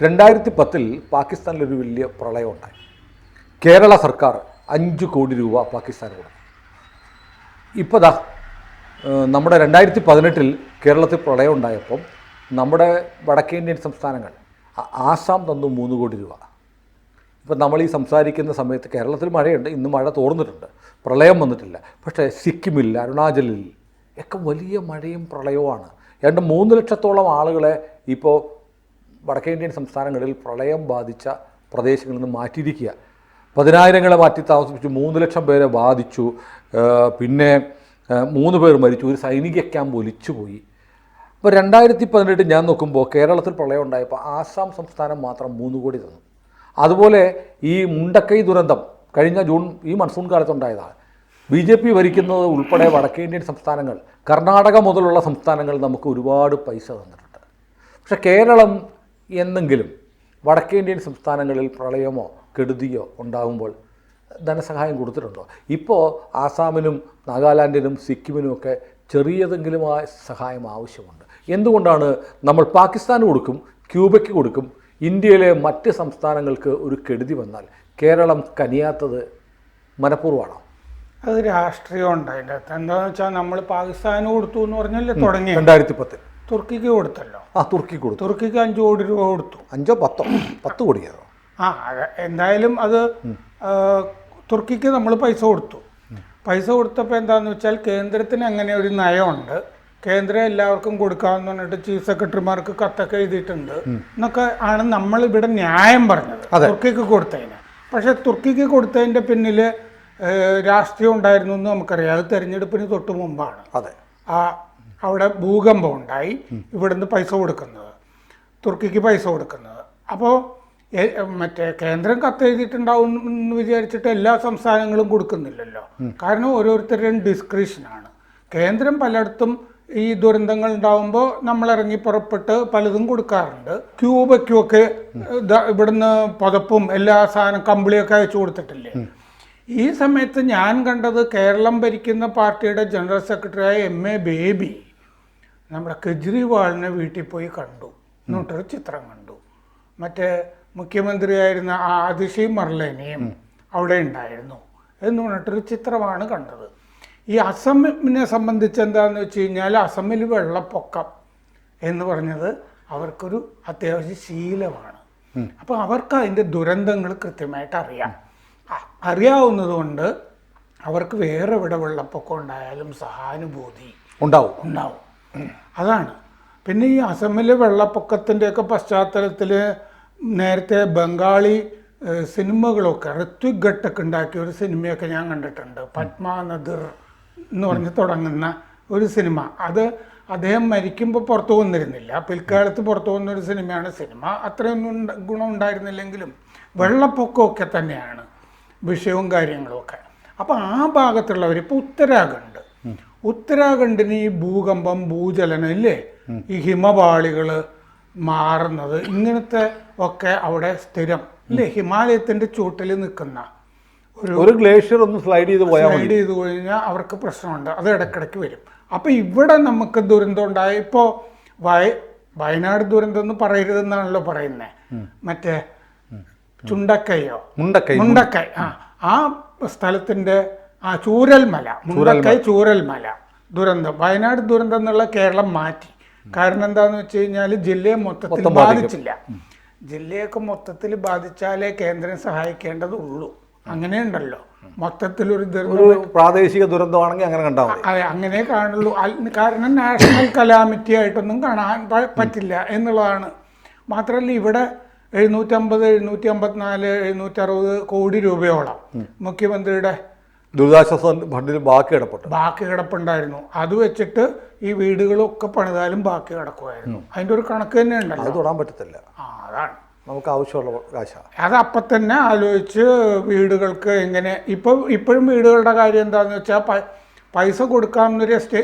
2010 പാകിസ്ഥാനിലൊരു വലിയ പ്രളയം ഉണ്ടായി. കേരള സർക്കാർ 5 കോടി രൂപ പാകിസ്ഥാന് കൊടുത്തു. ഇപ്പോൾ ദാ നമ്മുടെ 2018 കേരളത്തിൽ പ്രളയം ഉണ്ടായപ്പം നമ്മുടെ വടക്കേ ഇന്ത്യൻ സംസ്ഥാനങ്ങൾ ആസാം തന്നു 3 കോടി രൂപ. ഇപ്പം നമ്മൾ ഈ സംസാരിക്കുന്ന സമയത്ത് കേരളത്തിൽ മഴയുണ്ട്, ഇന്ന് മഴ തോർന്നിട്ടുണ്ട്, പ്രളയം വന്നിട്ടില്ല. പക്ഷേ സിക്കിമിൽ, അരുണാചലിൽ ഒക്കെ വലിയ മഴയും പ്രളയവുമാണ്. ഏതാണ്ട് 3 ലക്ഷത്തോളം ആളുകളെ ഇപ്പോൾ വടക്കേ ഇന്ത്യൻ സംസ്ഥാനങ്ങളിൽ പ്രളയം ബാധിച്ച പ്രദേശങ്ങളിൽ നിന്ന് മാറ്റിയിരിക്കുക. 10,000-ങ്ങളെ മാറ്റി താമസിപ്പിച്ചു, 3 ലക്ഷം പേരെ ബാധിച്ചു. പിന്നെ 3 പേർ മരിച്ചു, ഒരു സൈനിക ക്യാമ്പ് ഒലിച്ചുപോയി. അപ്പോൾ 2018 ഞാൻ നോക്കുമ്പോൾ കേരളത്തിൽ പ്രളയം ഉണ്ടായപ്പോൾ ആസാം സംസ്ഥാനം മാത്രം 3 കോടി തന്നു. അതുപോലെ ഈ മുണ്ടക്കൈ ദുരന്തം കഴിഞ്ഞ ഈ മൺസൂൺ കാലത്തുണ്ടായതാണ്. BJP ഭരിക്കുന്നത് ഉൾപ്പെടെ വടക്കേ ഇന്ത്യൻ സംസ്ഥാനങ്ങൾ, കർണാടക മുതലുള്ള സംസ്ഥാനങ്ങൾ നമുക്ക് ഒരുപാട് പൈസ തന്നിട്ടുണ്ട്. പക്ഷേ കേരളം എന്നെങ്കിലും വടക്കേ ഇന്ത്യൻ സംസ്ഥാനങ്ങളിൽ പ്രളയമോ കെടുതിയോ ഉണ്ടാകുമ്പോൾ ധനസഹായം കൊടുത്തിട്ടുണ്ടോ? ഇപ്പോൾ ആസാമിനും നാഗാലാൻഡിനും സിക്കിമിനുമൊക്കെ ചെറിയതെങ്കിലുമായ സഹായം ആവശ്യമുണ്ട്. എന്തുകൊണ്ടാണ് നമ്മൾ പാകിസ്ഥാന് കൊടുക്കും, ക്യൂബയ്ക്ക് കൊടുക്കും, ഇന്ത്യയിലെ മറ്റ് സംസ്ഥാനങ്ങൾക്ക് ഒരു കെടുതി വന്നാൽ കേരളം കനിയാത്തത് മനഃപൂർവ്വമാണോ? അത് രാഷ്ട്രീയം ഉണ്ടായിൻ്റെ അകത്ത്. എന്താണെന്ന് വെച്ചാൽ നമ്മൾ പാകിസ്ഥാന് കൊടുത്തു എന്ന് പറഞ്ഞല്ലേ തുടങ്ങി. 2010 തുർക്കിക്ക് കൊടുത്തല്ലോ. തുർക്കി കൊടുത്തു. തുർക്കിക്ക് 5 കോടി രൂപ കൊടുത്തു. 5 10 കോടിയാണോ? എന്തായാലും അത് തുർക്കിക്ക് നമ്മൾ പൈസ കൊടുത്തു. പൈസ കൊടുത്തപ്പോൾ എന്താണെന്ന് വെച്ചാൽ കേന്ദ്രത്തിന് അങ്ങനെ ഒരു നയമുണ്ട്, കേന്ദ്രം എല്ലാവർക്കും കൊടുക്കാമെന്ന് പറഞ്ഞിട്ട് ചീഫ് സെക്രട്ടറിമാർക്ക് കത്തൊക്കെ എഴുതിയിട്ടുണ്ട് എന്നൊക്കെ ആണ് നമ്മളിവിടെ ന്യായം പറഞ്ഞത് തുർക്കിക്ക് കൊടുത്തതിന്. പക്ഷേ തുർക്കിക്ക് കൊടുത്തതിൻ്റെ പിന്നിൽ രാഷ്ട്രീയം ഉണ്ടായിരുന്നു എന്ന് നമുക്കറിയാം. അത് തെരഞ്ഞെടുപ്പിന് തൊട്ട് മുമ്പാണ്. അവിടെ ഭൂകമ്പം ഉണ്ടായി, ഇവിടുന്ന് പൈസ കൊടുക്കുന്നത്, തുർക്കിക്ക് പൈസ കൊടുക്കുന്നത്. അപ്പോൾ മറ്റേ കേന്ദ്രം കത്തെഴുതിയിട്ടുണ്ടാവും എന്ന് വിചാരിച്ചിട്ട് എല്ലാ സംസ്ഥാനങ്ങളും കൊടുക്കുന്നില്ലല്ലോ. കാരണം ഓരോരുത്തരുടെയും ഡിസ്ക്രിപ്ഷനാണ്. കേന്ദ്രം പലയിടത്തും ഈ ദുരന്തങ്ങൾ ഉണ്ടാവുമ്പോൾ നമ്മളിറങ്ങി പുറപ്പെട്ട് പലതും കൊടുക്കാറുണ്ട്. ക്യൂബയ്ക്കുമൊക്കെ ഇവിടുന്ന് പുതപ്പും എല്ലാ സാധനം കമ്പിളിയൊക്കെ അയച്ചു കൊടുത്തിട്ടില്ലേ. ഈ സമയത്ത് ഞാൻ കണ്ടത് കേരളം ഭരിക്കുന്ന പാർട്ടിയുടെ ജനറൽ സെക്രട്ടറിയായ MA ബേബി നമ്മുടെ കെജ്രിവാളിനെ വീട്ടിൽ പോയി കണ്ടു, എന്നിട്ടൊരു ചിത്രം കണ്ടു. മറ്റേ മുഖ്യമന്ത്രിയായിരുന്ന അതിഷി മർലേനയും അവിടെ ഉണ്ടായിരുന്നു എന്ന് പറഞ്ഞിട്ടൊരു ചിത്രമാണ് കണ്ടത്. ഈ അസമിനെ സംബന്ധിച്ച് എന്താണെന്ന് വെച്ച് കഴിഞ്ഞാൽ അസമിൽ വെള്ളപ്പൊക്കം എന്ന് പറഞ്ഞത് അവർക്കൊരു അത്യാവശ്യ ശീലമാണ്. അപ്പോൾ അവർക്ക് അതിൻ്റെ ദുരന്തങ്ങൾ കൃത്യമായിട്ട് അറിയാവുന്നത് കൊണ്ട് അവർക്ക് വേറെ എവിടെ വെള്ളപ്പൊക്കം ഉണ്ടായാലും സഹാനുഭൂതി ഉണ്ടാവും. അതാണ്. പിന്നെ ഈ അസമിലെ വെള്ളപ്പൊക്കത്തിൻ്റെയൊക്കെ പശ്ചാത്തലത്തിൽ നേരത്തെ ബംഗാളി സിനിമകളൊക്കെ ഋത്വിക് ഘട്ടൊക്കെ ഉണ്ടാക്കിയ ഒരു സിനിമയൊക്കെ ഞാൻ കണ്ടിട്ടുണ്ട്. പത്മാനദിർ എന്ന് പറഞ്ഞ് തുടങ്ങുന്ന ഒരു സിനിമ. അത് അദ്ദേഹം മരിക്കുമ്പോൾ പുറത്തു വന്നിരുന്നില്ല, പിൽക്കാലത്ത് പുറത്തു വന്നൊരു സിനിമയാണ്. സിനിമ അത്രയൊന്നും ഗുണം ഉണ്ടായിരുന്നില്ലെങ്കിലും വെള്ളപ്പൊക്കമൊക്കെ തന്നെയാണ് വിഷയവും കാര്യങ്ങളുമൊക്കെ. അപ്പോൾ ആ ഭാഗത്തുള്ളവർ ഇപ്പോൾ ഉത്തരാഖണ്ഡിന് ഈ ഭൂകമ്പം, ഭൂചലനം ഇല്ലേ, ഈ ഹിമപാളികൾ മാറുന്നത്, ഇങ്ങനത്തെ ഒക്കെ അവിടെ സ്ഥിരം ഇല്ലേ, ഹിമാലയത്തിൻ്റെ ചൂട്ടിൽ നിൽക്കുന്ന ഒരു ഗ്ലേഷ്യർ ഒന്ന് സ്ലൈഡ് ചെയ്ത് കഴിഞ്ഞാൽ അവർക്ക് പ്രശ്നമുണ്ട്. അത് ഇടയ്ക്കിടയ്ക്ക് വരും. അപ്പോൾ ഇവിടെ നമുക്ക് ദുരന്തം ഉണ്ടായി. ഇപ്പോൾ വയനാട് ദുരന്തം എന്ന് പറയരുതെന്നാണല്ലോ പറയുന്നത്. മറ്റേ മുണ്ടക്കൈ ആ സ്ഥലത്തിൻ്റെ ചൂരൽമല ദുരന്തം, വയനാട് ദുരന്തം എന്നുള്ള കേരളം മാറ്റി. കാരണം എന്താണെന്ന് വെച്ച് കഴിഞ്ഞാൽ ജില്ലയെ മൊത്തത്തിൽ ബാധിച്ചില്ല. ജില്ലയൊക്കെ മൊത്തത്തിൽ ബാധിച്ചാലേ കേന്ദ്രം സഹായിക്കേണ്ടതുള്ളൂ. അങ്ങനെയുണ്ടല്ലോ, മൊത്തത്തിലൊരു പ്രാദേശിക ദുരന്തമാണെങ്കിൽ അങ്ങനെ കണ്ടാൽ അതെ, അങ്ങനെ കാണുള്ളൂ. കാരണം നാഷണൽ കലാമിറ്റി ആയിട്ടൊന്നും കാണാൻ പറ്റില്ല എന്നുള്ളതാണ്. മാത്രമല്ല ഇവിടെ 750, 754, 760 കോടി രൂപയോളം മുഖ്യമന്ത്രിയുടെ ദുരിതാശ്വാസ ഫണ്ടിൽ ബാക്കി കിടപ്പുണ്ടായിരുന്നു. അത് വെച്ചിട്ട് ഈ വീടുകളൊക്കെ പണിതാലും ബാക്കി കിടക്കുമായിരുന്നു. അതിൻ്റെ ഒരു കണക്ക് തന്നെ ഉണ്ടല്ലോ, അത് തൊടാൻ പറ്റത്തില്ല. അതാണ് നമുക്ക് ആവശ്യമുള്ള കാശ. അത് അപ്പം തന്നെ ആലോചിച്ച് വീടുകൾക്ക് എങ്ങനെ ഇപ്പോഴും വീടുകളുടെ കാര്യം എന്താണെന്ന് വെച്ചാൽ പൈസ കൊടുക്കാമെന്നൊരു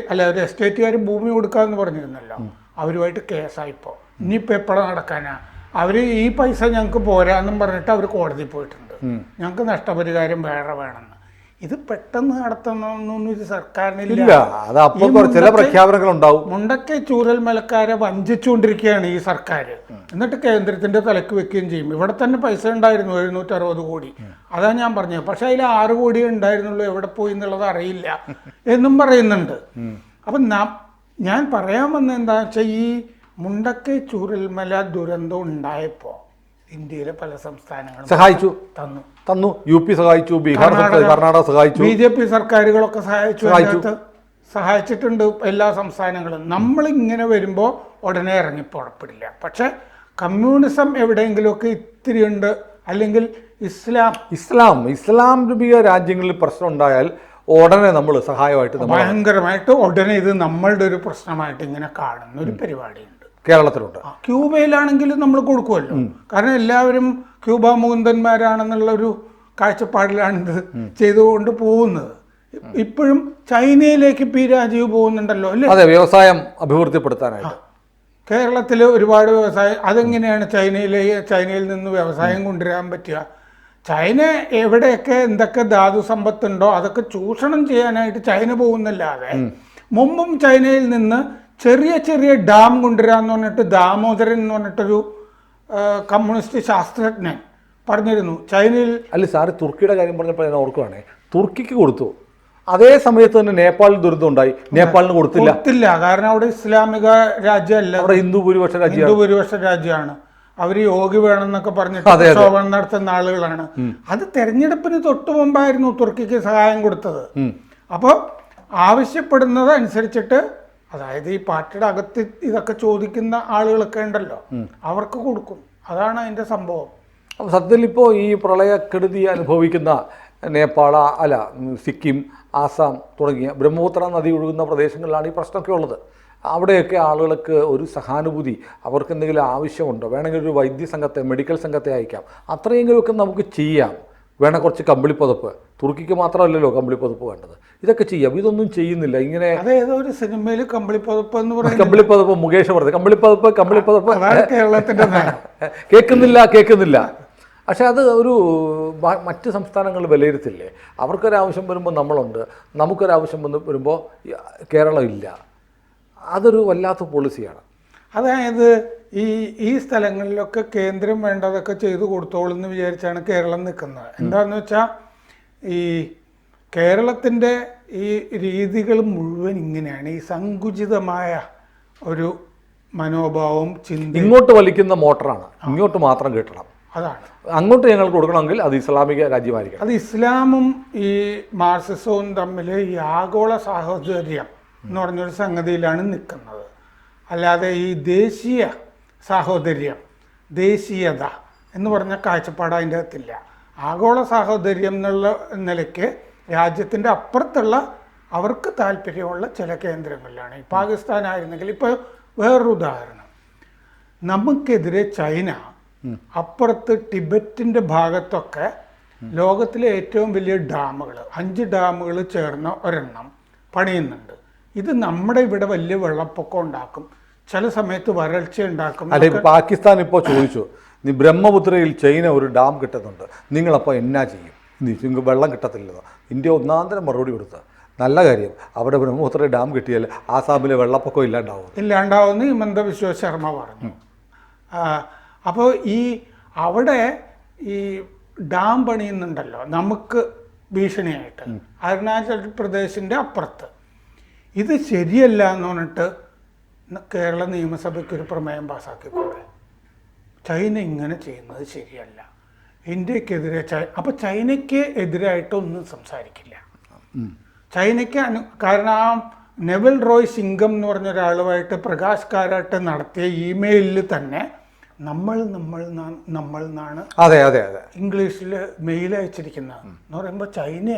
ഒരു എസ്റ്റേറ്റുകാർ ഭൂമി കൊടുക്കാമെന്ന് പറഞ്ഞിരുന്നല്ലോ. അവരുമായിട്ട് കേസായിപ്പോൾ. ഇനിയിപ്പോൾ എപ്പോഴും നടക്കാനാ? അവർ ഈ പൈസ ഞങ്ങൾക്ക് പോരാന്നും പറഞ്ഞിട്ട് അവർ കോടതി പോയിട്ടുണ്ട്. ഞങ്ങൾക്ക് നഷ്ടപരിഹാരം വേറെ വേണമെന്ന്. ഇത് പെട്ടെന്ന് നടത്തണമെന്നൊന്നും ഒരു സർക്കാരിനില്ല. ഇല്ല, അത് അപ്പോൾ ചില പ്രഖ്യാപനങ്ങൾ ഉണ്ടാവും. മുണ്ടക്കെ ചൂരൽ മലക്കാരെ വഞ്ചിച്ചുകൊണ്ടിരിക്കുകയാണ് ഈ സർക്കാർ. എന്നിട്ട് കേന്ദ്രത്തിന്റെ തലക്ക് വെക്കുകയും ചെയ്യും. ഇവിടെ തന്നെ പൈസ ഉണ്ടായിരുന്നു 760 കോടി. അതാ ഞാൻ പറഞ്ഞത്. പക്ഷെ അതിൽ 6 കോടി ഉണ്ടായിരുന്നുള്ളൂ, എവിടെ പോയി എന്നുള്ളത് അറിയില്ല എന്നും പറയുന്നുണ്ട്. അപ്പം ഞാൻ പറയാൻ വന്നത് എന്താണെന്ന് വെച്ചാൽ, ഈ മുണ്ടക്കെ ചൂരൽമല ദുരന്തം ഉണ്ടായപ്പോൾ ഇന്ത്യയിലെ പല സംസ്ഥാനങ്ങളും സഹായിച്ചു, തന്നു. UP സഹായിച്ചു, ബീഹാർ, കർണാടക സഹായിച്ചു, BJP സർക്കാരുകളൊക്കെ സഹായിച്ചിട്ടുണ്ട് എല്ലാ സംസ്ഥാനങ്ങളും. നമ്മളിങ്ങനെ വരുമ്പോൾ ഉടനെ ഇറങ്ങി പുറപ്പെടില്ല. പക്ഷെ കമ്മ്യൂണിസം എവിടെയെങ്കിലുമൊക്കെ ഇത്തിരി ഉണ്ട്, അല്ലെങ്കിൽ ഇസ്ലാമിക രാജ്യങ്ങളിൽ പ്രശ്നം ഉണ്ടായാൽ ഉടനെ നമ്മൾ സഹായമായിട്ട് ഭയങ്കരമായിട്ട് ഉടനെ ഇത് നമ്മളുടെ ഒരു പ്രശ്നമായിട്ട് ഇങ്ങനെ കാണുന്ന ഒരു പരിപാടിയുണ്ട്. കേരളത്തിലുണ്ട്. ക്യൂബയിലാണെങ്കിലും നമ്മൾ കൊടുക്കുമല്ലോ. കാരണം എല്ലാവരും ക്യൂബ മുകുന്ദന്മാരാണെന്നുള്ളൊരു കാഴ്ചപ്പാടിലാണ് ഇത് ചെയ്തുകൊണ്ട് പോകുന്നത്. ഇപ്പോഴും ചൈനയിലേക്ക് പി രാജീവ് പോകുന്നുണ്ടല്ലോ അല്ലേ? അതെ, വ്യവസായം അഭിവൃദ്ധിപ്പെടുത്താനായിട്ട് കേരളത്തിൽ ഒരുപാട് വ്യവസായം. അതെങ്ങനെയാണ് ചൈനയിൽ നിന്ന് വ്യവസായം കൊണ്ടുവരാൻ പറ്റുക? ചൈന എവിടെയൊക്കെ എന്തൊക്കെ ധാതു സമ്പത്തുണ്ടോ അതൊക്കെ ചൂഷണം ചെയ്യാനായിട്ട് ചൈന പോകുന്നല്ലാതെ, മുമ്പും ചൈനയിൽ നിന്ന് ചെറിയ ചെറിയ ഡാം കൊണ്ടുവരാന്ന് പറഞ്ഞിട്ട് ദാമോദരൻ എന്ന് പറഞ്ഞിട്ടൊരു കമ്മ്യൂണിസ്റ്റ് ശാസ്ത്രജ്ഞൻ പറഞ്ഞിരുന്നു ചൈനയിൽ. അല്ല സാറ്, തുർക്കിയുടെ കാര്യം പറഞ്ഞപ്പോൾ ഞാൻ ഓർക്കുവാണേ, തുർക്കിക്ക് കൊടുത്തു. അതേ സമയത്ത് തന്നെ നേപ്പാളിൽ ദുരന്തം ഉണ്ടായി, നേപ്പാളിന് കൊടുത്തില്ല. കാരണം അവിടെ ഇസ്ലാമിക രാജ്യമല്ല, അവിടെ ഹിന്ദു ഭൂരിപക്ഷ രാജ്യമാണ്. അവർ യോഗി വേണമെന്നൊക്കെ പറഞ്ഞിട്ട് പ്രക്ഷോഭം നടത്തുന്ന ആളുകളാണ്. അത് തെരഞ്ഞെടുപ്പിന് തൊട്ട് മുമ്പായിരുന്നു തുർക്കിക്ക് സഹായം കൊടുത്തത്. അപ്പോൾ ആവശ്യപ്പെടുന്നത് അനുസരിച്ചിട്ട്, അതായത് ഈ പാർട്ടിയുടെ അകത്ത് ഇതൊക്കെ ചോദിക്കുന്ന ആളുകളൊക്കെ ഉണ്ടല്ലോ, അവർക്ക് കൊടുക്കും. അതാണ് അതിൻ്റെ സംഭവം. അപ്പോൾ സത്യത്തിൽ ഇപ്പോൾ ഈ പ്രളയക്കെടുതി അനുഭവിക്കുന്ന നേപ്പാള, സിക്കിം, ആസാം തുടങ്ങിയ ബ്രഹ്മപുത്ര നദി ഒഴുകുന്ന പ്രദേശങ്ങളിലാണ് ഈ പ്രശ്നമൊക്കെ ഉള്ളത്. അവിടെയൊക്കെ ആളുകൾക്ക് ഒരു സഹാനുഭൂതി, അവർക്ക് എന്തെങ്കിലും ആവശ്യമുണ്ടോ, വേണമെങ്കിൽ ഒരു വൈദ്യസംഘത്തെ, മെഡിക്കൽ സംഘത്തെ അയക്കാം, അത്രയെങ്കിലുമൊക്കെ നമുക്ക് ചെയ്യാം. വേണം കുറച്ച് കമ്പിളിപ്പുതപ്പ്. തുർക്കിക്ക് മാത്രമല്ലല്ലോ കമ്പിളിപ്പുതപ്പ് വേണ്ടത്. ഇതൊക്കെ ചെയ്യാം. ഇതൊന്നും ചെയ്യുന്നില്ല. ഇങ്ങനെ അതേതോ ഒരു സിനിമയിൽ കമ്പിളിപ്പുതപ്പ് എന്ന് പറയുന്നത്, കമ്പിളിപ്പുതപ്പ് മുകേഷ് പറഞ്ഞത്, കമ്പിളിപ്പുതപ്പ് കേരളത്തിൻ്റെ കേൾക്കുന്നില്ല. പക്ഷെ അത് ഒരു മറ്റ് സംസ്ഥാനങ്ങൾ വിലയിരുത്തില്ലേ? അവർക്കൊരാവശ്യം വരുമ്പോൾ നമ്മളുണ്ട്, നമുക്കൊരാവശ്യം വരുമ്പോൾ കേരളം ഇല്ല. അതൊരു വല്ലാത്ത പോളിസിയാണ്. അതായത് ഈ സ്ഥലങ്ങളിലൊക്കെ കേന്ദ്രം വേണ്ടതൊക്കെ ചെയ്തു കൊടുത്തോളൂ എന്ന് വിചാരിച്ചാണ് കേരളം നിൽക്കുന്നത്. എന്താണെന്ന് വെച്ചാൽ, ഈ കേരളത്തിൻ്റെ ഈ രീതികൾ മുഴുവൻ ഇങ്ങനെയാണ്. ഈ സങ്കുചിതമായ ഒരു മനോഭാവവും ചിന്ത. ഇങ്ങോട്ട് വലിക്കുന്ന മോട്ടറാണ്, ഇങ്ങോട്ട് മാത്രം കിട്ടണം. അതാണ്. അങ്ങോട്ട് ഞങ്ങൾക്ക് കൊടുക്കണമെങ്കിൽ അത് ഇസ്ലാമിക രാജ്യമായിരിക്കും. അത് ഇസ്ലാമും ഈ മാർക്സിസവും തമ്മിൽ ഈ ആഗോള സാഹോദര്യം എന്ന് പറഞ്ഞൊരു സംഗതിയിലാണ് നിൽക്കുന്നത്. അല്ലാതെ ഈ ദേശീയ സാഹോദര്യം, ദേശീയത എന്ന് പറഞ്ഞ കാഴ്ചപ്പാട് അതിൻ്റെ അകത്തില്ല. ആഗോള സാഹോദര്യം എന്നുള്ള നിലയ്ക്ക് രാജ്യത്തിൻ്റെ അപ്പുറത്തുള്ള അവർക്ക് താല്പര്യമുള്ള ചില കേന്ദ്രങ്ങളിലാണ്. ഈ പാകിസ്ഥാൻ ആയിരുന്നെങ്കിൽ, ഇപ്പോൾ വേറൊരു ഉദാഹരണം, നമുക്കെതിരെ ചൈന അപ്പുറത്ത് ടിബറ്റിൻ്റെ ഭാഗത്തൊക്കെ ലോകത്തിലെ ഏറ്റവും വലിയ ഡാമുകൾ, 5 ഡാമുകൾ ചേർന്ന ഒരെണ്ണം പണിയുന്നുണ്ട്. ഇത് നമ്മുടെ ഇവിടെ വലിയ വെള്ളപ്പൊക്കം ഉണ്ടാക്കും, ചില സമയത്ത് വരൾച്ച ഉണ്ടാക്കും. അല്ലെ, പാകിസ്ഥാൻ ഇപ്പോൾ ചോദിച്ചു, നീ ബ്രഹ്മപുത്രയിൽ ചൈന ഒരു ഡാം കിട്ടുന്നുണ്ട്, നിങ്ങളപ്പോൾ എന്നാ ചെയ്യും? നിങ്ങൾക്ക് വെള്ളം കിട്ടത്തില്ലെന്നോ? ഇന്ത്യ ഒന്നാന്തരം മറുപടി കൊടുത്ത നല്ല കാര്യം. അവിടെ ബ്രഹ്മപുത്ര ഡാം കിട്ടിയാൽ ആസാമിലെ വെള്ളപ്പൊക്കം ഇല്ലാണ്ടാവുമെന്ന് ഹിമന്ത ബിശ്വ ശർമ്മ പറഞ്ഞു. അപ്പോൾ അവിടെ ഈ ഡാം പണിയുന്നുണ്ടല്ലോ നമുക്ക് ഭീഷണിയായിട്ട്, അരുണാചൽ പ്രദേശിൻ്റെ അപ്പുറത്ത്. ഇത് ശരിയല്ല എന്ന് പറഞ്ഞിട്ട് കേരള നിയമസഭയ്ക്കൊരു പ്രമേയം പാസ്സാക്കിക്കൂടെ? ചൈന ഇങ്ങനെ ചെയ്യുന്നത് ശരിയല്ല, ഇന്ത്യക്കെതിരെ അപ്പോൾ ചൈനയ്ക്ക് എതിരായിട്ടൊന്നും സംസാരിക്കില്ല. ചൈനയ്ക്ക് കാരണം ആ നെവൽ റോയ് സിംഗം എന്ന് പറഞ്ഞ ഒരാളുമായിട്ട് പ്രകാശ് കാരാട്ട് നടത്തിയ ഇമെയിലിൽ തന്നെ നമ്മൾ എന്നാണ് ഇംഗ്ലീഷിൽ മെയിൽ അയച്ചിരിക്കുന്നത്. എന്ന് പറയുമ്പോൾ ചൈന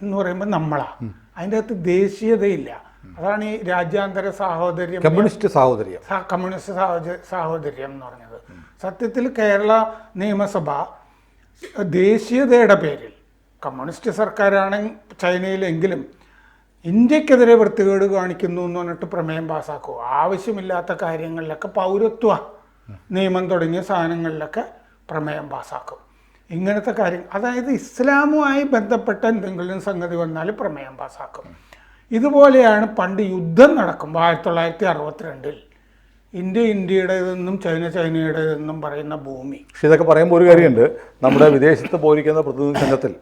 എന്ന് പറയുമ്പോൾ നമ്മളാ, അതിൻ്റെ അകത്ത് ദേശീയതയില്ല. അതാണ് ഈ രാജ്യാന്തര സാഹോദര്യം, കമ്മ്യൂണിസ്റ്റ് സാഹോദര്യം എന്ന് പറഞ്ഞത്. സത്യത്തിൽ കേരള നിയമസഭ ദേശീയതയുടെ പേരിൽ, കമ്മ്യൂണിസ്റ്റ് സർക്കാരാണ് ചൈനയിലെങ്കിലും ഇന്ത്യക്കെതിരെ വൃത്തികേട് കാണിക്കുന്നു എന്ന് പറഞ്ഞിട്ട് പ്രമേയം പാസ്സാക്കുക. ആവശ്യമില്ലാത്ത കാര്യങ്ങളിലൊക്കെ പൗരത്വ നിയമം തുടങ്ങിയ സാധനങ്ങളിലൊക്കെ പ്രമേയം പാസ്സാക്കും. ഇങ്ങനത്തെ കാര്യം, അതായത് ഇസ്ലാമുമായി ബന്ധപ്പെട്ട എന്തെങ്കിലും സംഗതി വന്നാൽ പ്രമേയം പാസ്സാക്കും. ഇതുപോലെയാണ് പണ്ട് യുദ്ധം നടക്കുമ്പോൾ 1962 ഇന്ത്യയുടേതെന്നും ചൈനയുടേതെന്നും പറയുന്ന ഭൂമി. പക്ഷേ ഇതൊക്കെ പറയുമ്പോൾ ഒരു കാര്യമുണ്ട്, നമ്മുടെ വിദേശത്ത് പോയിരിക്കുന്ന പ്രതിനിധി സംഘത്തിൽ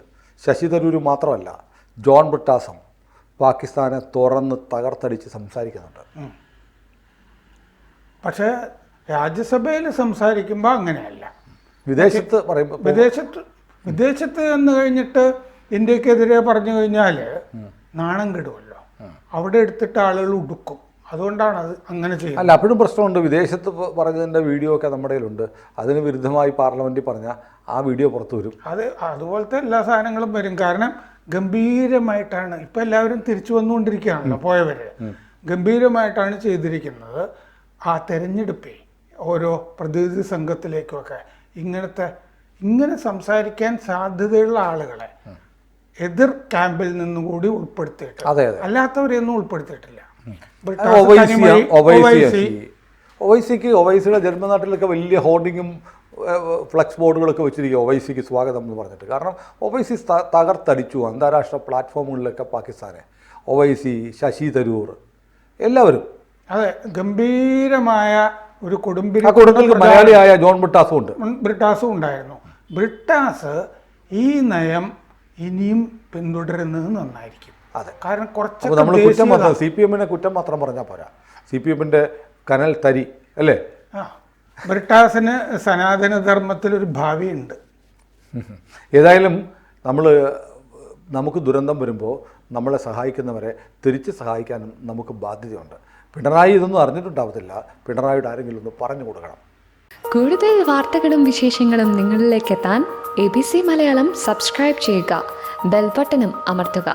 ശശി തരൂർ മാത്രമല്ല, ജോൺ ബ്രിട്ടാസും പാകിസ്ഥാനെ തുറന്ന് തകർത്തടിച്ച് സംസാരിക്കുന്നുണ്ട്. പക്ഷേ രാജ്യസഭയിൽ സംസാരിക്കുമ്പോൾ അങ്ങനെയല്ല. വിദേശത്ത് പറയുമ്പോൾ വിദേശത്ത് എന്ന് കഴിഞ്ഞിട്ട് ഇന്ത്യക്കെതിരെ പറഞ്ഞു കഴിഞ്ഞാൽ നാണം കെടുമല്ലോ, അവിടെ എടുത്തിട്ട് ആളുകൾ ഉടുക്കും. അതുകൊണ്ടാണ് അത് അങ്ങനെ ചെയ്യുന്നത്. അല്ല, അപ്പോഴും പ്രശ്നമുണ്ട്. വിദേശത്ത് പറഞ്ഞതിൻ്റെ വീഡിയോ ഒക്കെ നമ്മുടെ കയ്യിലുണ്ട്. അതിന് വിരുദ്ധമായി പാർലമെൻറ്റിൽ പറഞ്ഞാൽ ആ വീഡിയോ പുറത്തു വരും. അതുപോലത്തെ എല്ലാ സാധനങ്ങളും വരും. കാരണം ഗംഭീരമായിട്ടാണ് ഇപ്പം എല്ലാവരും തിരിച്ചു വന്നുകൊണ്ടിരിക്കുകയാണല്ലോ, പോയവര് ഗംഭീരമായിട്ടാണ് ചെയ്തിരിക്കുന്നത്. ആ തെരഞ്ഞെടുപ്പേ ഓരോ പ്രതിനിധി സംഘത്തിലേക്കുമൊക്കെ ഇങ്ങനെ സംസാരിക്കാൻ സാധ്യതയുള്ള ആളുകളെ എതിർ ക്യാമ്പിൽ നിന്നും കൂടി ഉൾപ്പെടുത്തിയിട്ട്, അല്ലാത്തവരെയൊന്നും ഉൾപ്പെടുത്തിയിട്ടില്ല. ഒവൈസിയുടെ ജന്മനാട്ടിലൊക്കെ വലിയ ഹോർഡിങ്ങും ഫ്ലക്സ് ബോർഡുകളൊക്കെ വെച്ചിരിക്കുക, ഒവൈസിക്ക് സ്വാഗതം എന്ന് പറഞ്ഞിട്ട്. കാരണം ഒവൈസി തകർത്തടിച്ചു അന്താരാഷ്ട്ര പ്ലാറ്റ്ഫോമുകളിലൊക്കെ പാകിസ്ഥാനെ. ഒവൈസി, ശശി തരൂർ, എല്ലാവരും. അതെ, ഗംഭീരമായ ഒരു കൊടുമ്പിരി മലയാളിയായ ജോൺ ബ്രിട്ടാസും ഉണ്ടായിരുന്നു. ബ്രിട്ടാസ് ഈ നയം ഇനിയും പിന്തുടരുന്നത് നന്നായിരിക്കും. അതെ, കാരണം കുറച്ച് നമ്മൾ കുറ്റം പറഞ്ഞത് CPM-നെ കുറ്റം മാത്രം പറഞ്ഞാൽ പോരാ. CPM-ന്റെ കനൽ തരി അല്ലേ? ബ്രിട്ടാസിന് സനാതനധർമ്മത്തിലൊരു ഭാവിയുണ്ട്. ഏതായാലും നമുക്ക് ദുരന്തം വരുമ്പോൾ നമ്മളെ സഹായിക്കുന്നവരെ തിരിച്ച് സഹായിക്കാനും നമുക്ക് ബാധ്യതയുണ്ട്. പിണറായി ഇതൊന്നും അറിഞ്ഞിട്ടുണ്ടാവത്തില്ല. പിണറായിയുടെ ആരെങ്കിലും ഒന്ന് പറഞ്ഞു കൊടുക്കണം. കൂടുതൽ വാർത്തകളും വിശേഷങ്ങളും നിങ്ങളിലേക്ക് എത്താൻ ABC മലയാളം സബ്സ്ക്രൈബ് ചെയ്യുക, ബെൽ ബട്ടണും അമർത്തുക.